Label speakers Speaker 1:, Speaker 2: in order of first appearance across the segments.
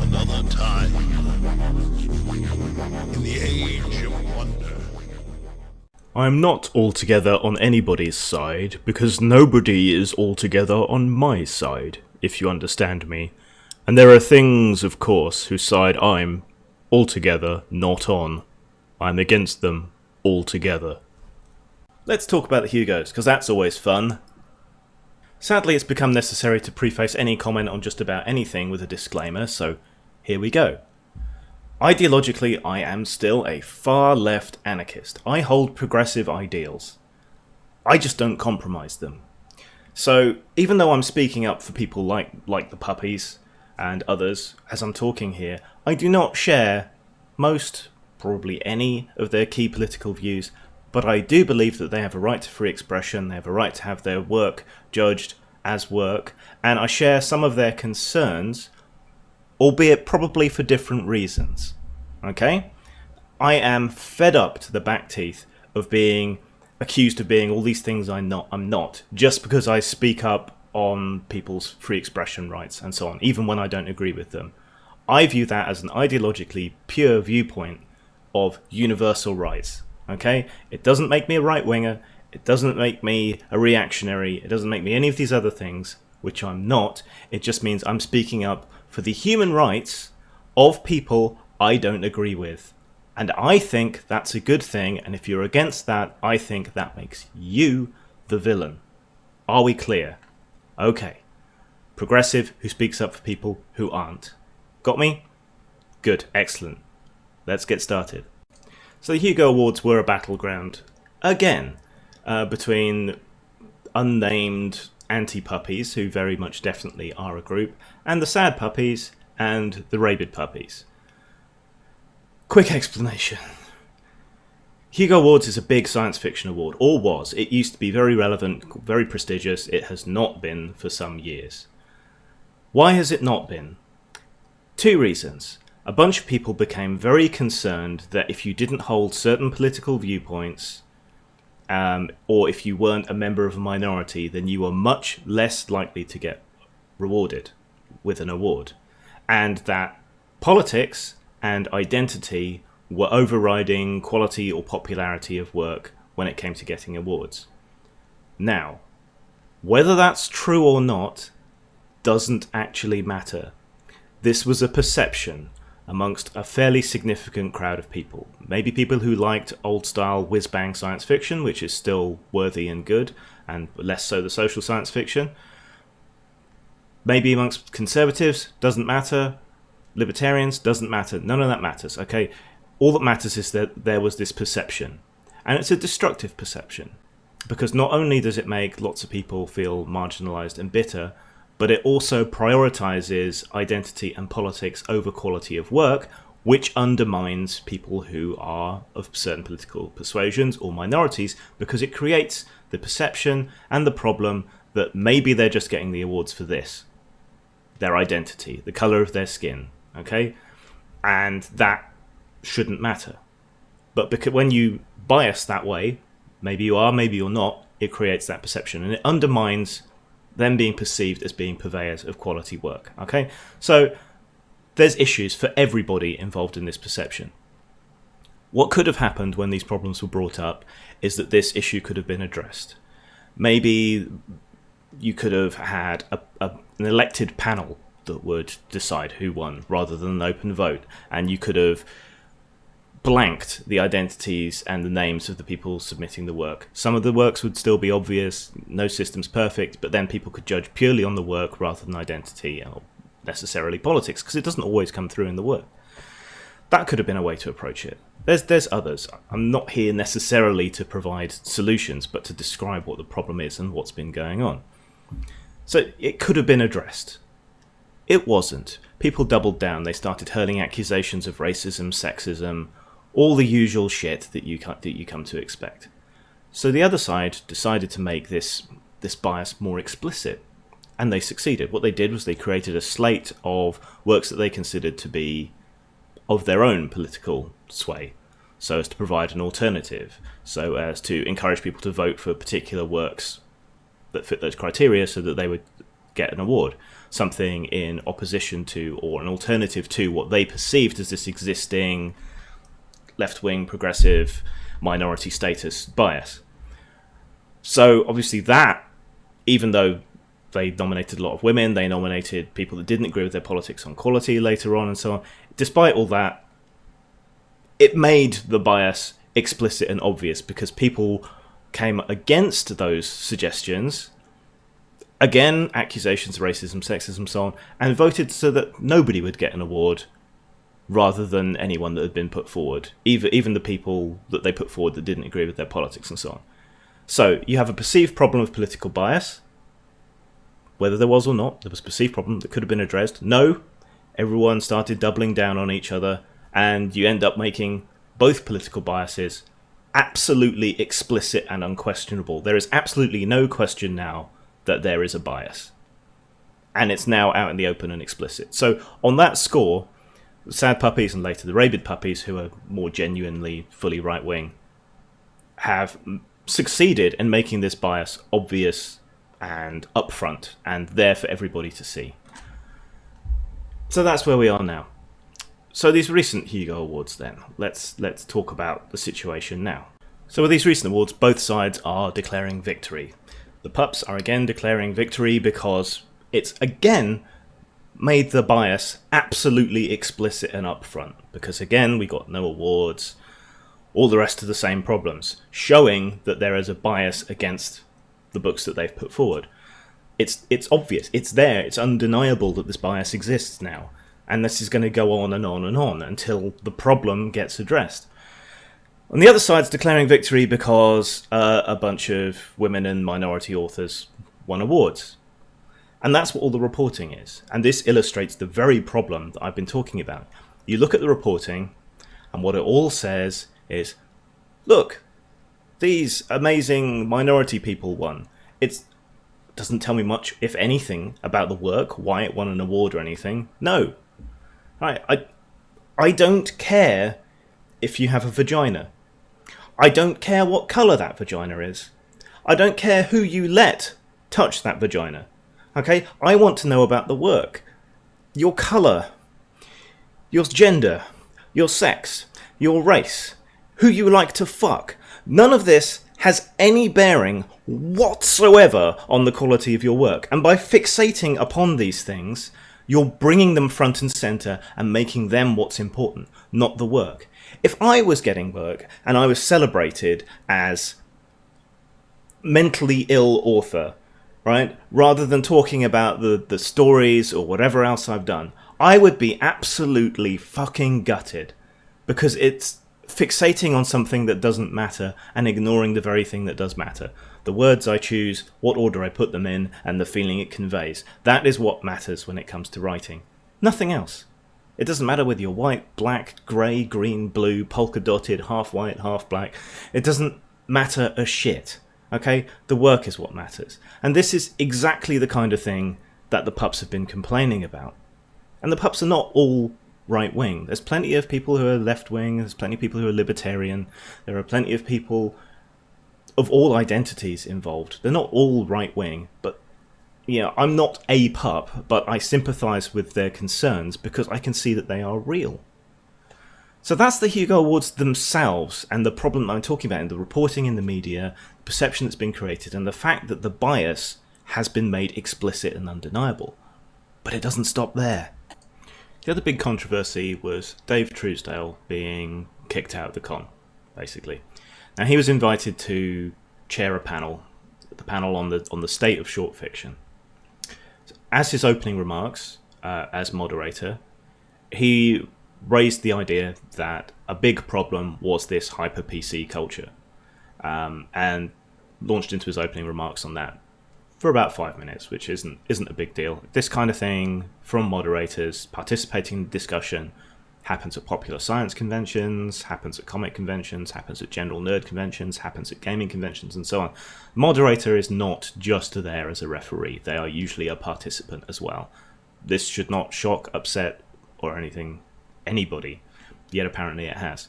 Speaker 1: Another time in the age of wonder.
Speaker 2: I'm not altogether on anybody's side, because nobody is altogether on my side, if you understand me. And there are things, of course, whose side I'm altogether not on. I'm against them altogether. Let's talk about the Hugos, because that's always fun. Sadly, it's become necessary to preface any comment on just about anything with a disclaimer, so here we go. Ideologically, I am still a far-left anarchist. I hold progressive ideals. I just don't compromise them. So, even though I'm speaking up for people like the puppies and others, as I'm talking here, I do not share most, probably any, of their key political views, but I do believe that they have a right to free expression, they have a right to have their work judged as work, and I share some of their concerns, albeit probably for different reasons. Okay? I am fed up to the back teeth of being accused of being all these things I'm not, just because I speak up on people's free expression rights and so on, even when I don't agree with them. I view that as an ideologically pure viewpoint of universal rights. Okay? It doesn't make me a right-winger, it doesn't make me a reactionary, it doesn't make me any of these other things, which I'm not. It just means I'm speaking up for the human rights of people I don't agree with. And I think that's a good thing, and if you're against that, I think that makes you the villain. Are we clear? Okay. Progressive who speaks up for people who aren't. Got me? Good, excellent. Let's get started. So the Hugo Awards were a battleground, again, between unnamed anti-puppies, who very much definitely are a group, and the sad puppies and the rabid puppies. Quick explanation. Hugo Awards is a big science fiction award, or was. It used to be very relevant, very prestigious. It has not been for some years. Why has it not been? Two reasons. A bunch of people became very concerned that if you didn't hold certain political viewpoints, or if you weren't a member of a minority, then you were much less likely to get rewarded with an award. And that politics and identity were overriding quality or popularity of work when it came to getting awards. Now, whether that's true or not doesn't actually matter. This was a perception amongst a fairly significant crowd of people. Maybe people who liked old-style whiz-bang science fiction, which is still worthy and good, and less so the social science fiction. Maybe amongst conservatives, doesn't matter. Libertarians, doesn't matter. None of that matters, okay? All that matters is that there was this perception. And it's a destructive perception. Because not only does it make lots of people feel marginalised and bitter, but it also prioritizes identity and politics over quality of work, which undermines people who are of certain political persuasions or minorities, because it creates the perception and the problem that maybe they're just getting the awards for this, their identity, the color of their skin, okay? And that shouldn't matter. But because when you bias that way, maybe you are, maybe you're not, it creates that perception, and it undermines them being perceived as being purveyors of quality work. Okay, so there's issues for everybody involved in this perception. What could have happened when these problems were brought up is that this issue could have been addressed. Maybe you could have had an elected panel that would decide who won rather than an open vote, and you could have blanked the identities and the names of the people submitting the work. Some of the works would still be obvious, no system's perfect, but then people could judge purely on the work rather than identity or necessarily politics, because it doesn't always come through in the work. That could have been a way to approach it. There's others. I'm not here necessarily to provide solutions, but to describe what the problem is and what's been going on. So it could have been addressed. It wasn't. People doubled down. They started hurling accusations of racism, sexism, all the usual shit that you come to expect. So the other side decided to make this bias more explicit, and they succeeded. What they did was they created a slate of works that they considered to be of their own political sway, so as to provide an alternative, so as to encourage people to vote for particular works that fit those criteria, so that they would get an award. Something in opposition to or an alternative to what they perceived as this existing left-wing progressive minority status bias. So obviously that, even though they nominated a lot of women, they nominated people that didn't agree with their politics on quality later on and so on, despite all that, it made the bias explicit and obvious because people came against those suggestions, again, accusations of racism, sexism, so on, and voted so that nobody would get an award rather than anyone that had been put forward, even the people that they put forward that didn't agree with their politics and so on. So you have a perceived problem of political bias, whether there was or not, there was a perceived problem that could have been addressed. No, everyone started doubling down on each other, and you end up making both political biases absolutely explicit and unquestionable. There is absolutely no question now that there is a bias. And it's now out in the open and explicit. So on that score, Sad Puppies and later the Rabid Puppies, who are more genuinely fully right-wing, have succeeded in making this bias obvious and upfront and there for everybody to see. So that's where we are now. So these recent Hugo Awards then, let's talk about the situation now. So with these recent awards, both sides are declaring victory. The pups are again declaring victory because it's again made the bias absolutely explicit and upfront. Because again, we got no awards, all the rest of the same problems, showing that there is a bias against the books that they've put forward. It's obvious, it's there, it's undeniable that this bias exists now. And this is going to go on and on and on until the problem gets addressed. On the other side's declaring victory because a bunch of women and minority authors won awards. And that's what all the reporting is. And this illustrates the very problem that I've been talking about. You look at the reporting, and what it all says is, look, these amazing minority people won. It doesn't tell me much, if anything, about the work, why it won an award or anything. No. I don't care if you have a vagina. I don't care what colour that vagina is. I don't care who you let touch that vagina. Okay? I want to know about the work. Your colour. Your gender. Your sex. Your race. Who you like to fuck. None of this has any bearing whatsoever on the quality of your work. And by fixating upon these things, you're bringing them front and centre and making them what's important, not the work. If I was getting work and I was celebrated as mentally ill author, right, rather than talking about the stories or whatever else I've done, I would be absolutely fucking gutted because it's fixating on something that doesn't matter and ignoring the very thing that does matter. The words I choose, what order I put them in, and the feeling it conveys. That is what matters when it comes to writing. Nothing else. It doesn't matter whether you're white, black, grey, green, blue, polka dotted, half white, half black. It doesn't matter a shit. Okay? The work is what matters. And this is exactly the kind of thing that the pups have been complaining about. And the pups are not all right-wing. There's plenty of people who are left-wing, there's plenty of people who are libertarian, there are plenty of people of all identities involved. They're not all right-wing, but I'm not a pup, but I sympathise with their concerns because I can see that they are real. So that's the Hugo Awards themselves, and the problem I'm talking about in the reporting in the media, the perception that's been created, and the fact that the bias has been made explicit and undeniable. But it doesn't stop there. The other big controversy was Dave Truesdale being kicked out of the con, basically. Now, he was invited to chair a panel, the panel on the state of short fiction. As his opening remarks, as moderator, he raised the idea that a big problem was this hyper-PC culture, and launched into his opening remarks on that for about 5 minutes, which isn't a big deal. This kind of thing from moderators participating in the discussion happens at popular science conventions, happens at comic conventions, happens at general nerd conventions, happens at gaming conventions, and so on. Moderator is not just there as a referee. They are usually a participant as well. This should not shock, upset, or anybody, yet apparently it has.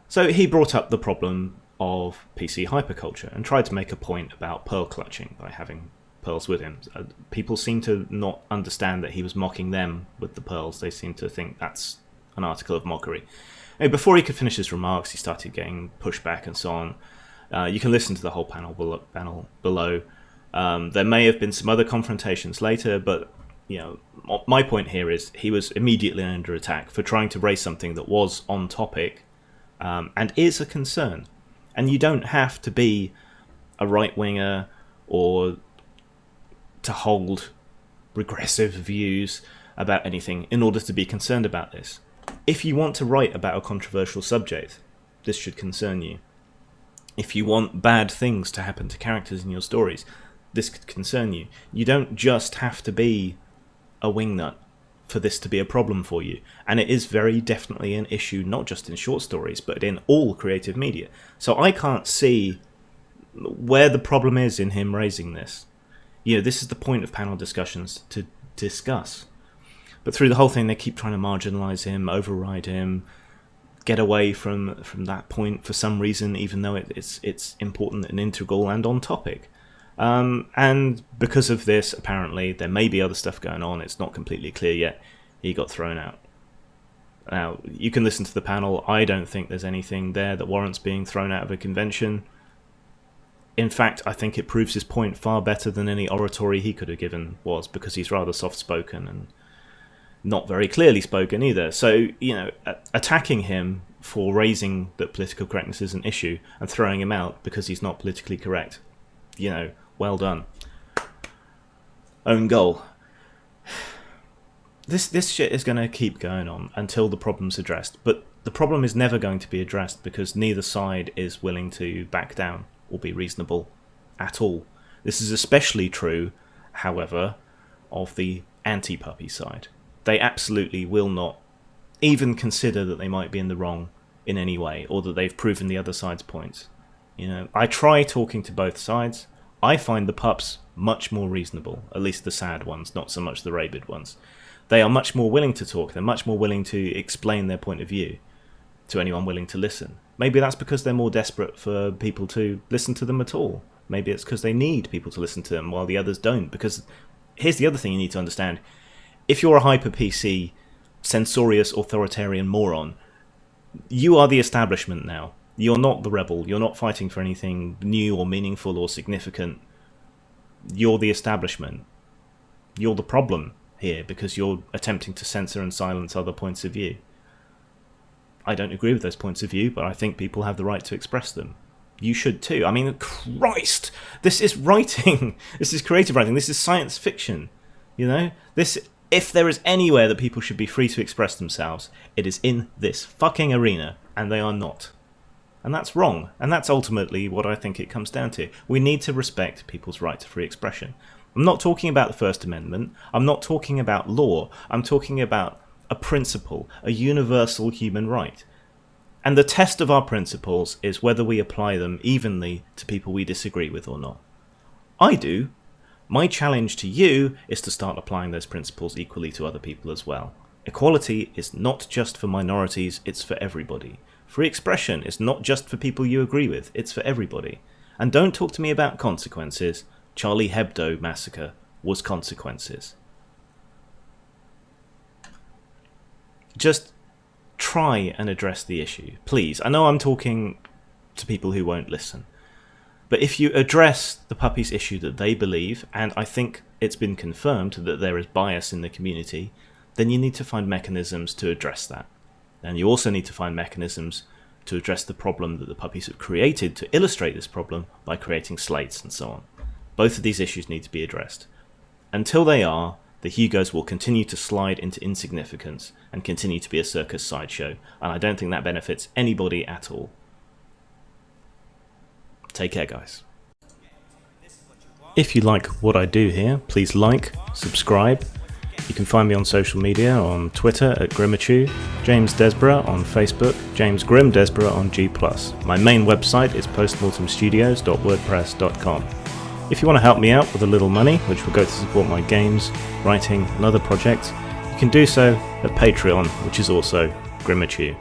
Speaker 2: So he brought up the problem of PC hyperculture and tried to make a point about pearl clutching by having pearls with him. People seem to not understand that he was mocking them with the pearls. They seem to think that's an article of mockery. Anyway, before he could finish his remarks, he started getting pushback and so on. You can listen to the whole panel below. There may have been some other confrontations later, but my point here is he was immediately under attack for trying to raise something that was on topic and is a concern. And you don't have to be a right-winger or to hold regressive views about anything in order to be concerned about this. If you want to write about a controversial subject, this should concern you. If you want bad things to happen to characters in your stories, this could concern you. You don't just have to be a wingnut for this to be a problem for you. And it is very definitely an issue, not just in short stories, but in all creative media. So I can't see where the problem is in him raising this. This is the point of panel discussions, to discuss. But through the whole thing, they keep trying to marginalise him, override him, get away from that point for some reason, even though it's important and integral and on topic. And because of this, apparently, there may be other stuff going on. It's not completely clear yet. He got thrown out. Now, you can listen to the panel. I don't think there's anything there that warrants being thrown out of a convention. In fact, I think it proves his point far better than any oratory he could have given was, because he's rather soft-spoken and not very clearly spoken either. So, attacking him for raising that political correctness is an issue and throwing him out because he's not politically correct, well done. Own goal. This shit is going to keep going on until the problem's addressed. But the problem is never going to be addressed because neither side is willing to back down or be reasonable at all. This is especially true, however, of the anti-puppy side. They absolutely will not even consider that they might be in the wrong in any way, or that they've proven the other side's points. I try talking to both sides. I find the pups much more reasonable, at least the sad ones, not so much the rabid ones. They are much more willing to talk. They're much more willing to explain their point of view to anyone willing to listen. Maybe that's because they're more desperate for people to listen to them at all. Maybe it's because they need people to listen to them while the others don't. Because here's the other thing you need to understand. If you're a hyper-PC, censorious, authoritarian moron, you are the establishment now. You're not the rebel. You're not fighting for anything new or meaningful or significant. You're the establishment. You're the problem here because you're attempting to censor and silence other points of view. I don't agree with those points of view, but I think people have the right to express them. You should too. I mean, Christ! This is writing. This is creative writing. This is science fiction. If there is anywhere that people should be free to express themselves, it is in this fucking arena, and they are not. And that's wrong, and that's ultimately what I think it comes down to. We need to respect people's right to free expression. I'm not talking about the First Amendment, I'm not talking about law, I'm talking about a principle, a universal human right. And the test of our principles is whether we apply them evenly to people we disagree with or not. I do. My challenge to you is to start applying those principles equally to other people as well. Equality is not just for minorities, it's for everybody. Free expression is not just for people you agree with, it's for everybody. And don't talk to me about consequences. Charlie Hebdo massacre was consequences. Just try and address the issue, please. I know I'm talking to people who won't listen. But if you address the puppies issue that they believe, and I think it's been confirmed that there is bias in the community, then you need to find mechanisms to address that. And you also need to find mechanisms to address the problem that the puppies have created to illustrate this problem by creating slates and so on. Both of these issues need to be addressed. Until they are, the Hugos will continue to slide into insignificance and continue to be a circus sideshow, and I don't think that benefits anybody at all. Take care, guys. If you like what I do here, please like, subscribe. You can find me on social media, on Twitter at Grimachu, James Desborough on Facebook, James Grim Desborough on G+. My main website is postmortemstudios.wordpress.com. If you want to help me out with a little money, which will go to support my games, writing and other projects, you can do so at Patreon, which is also Grimachu.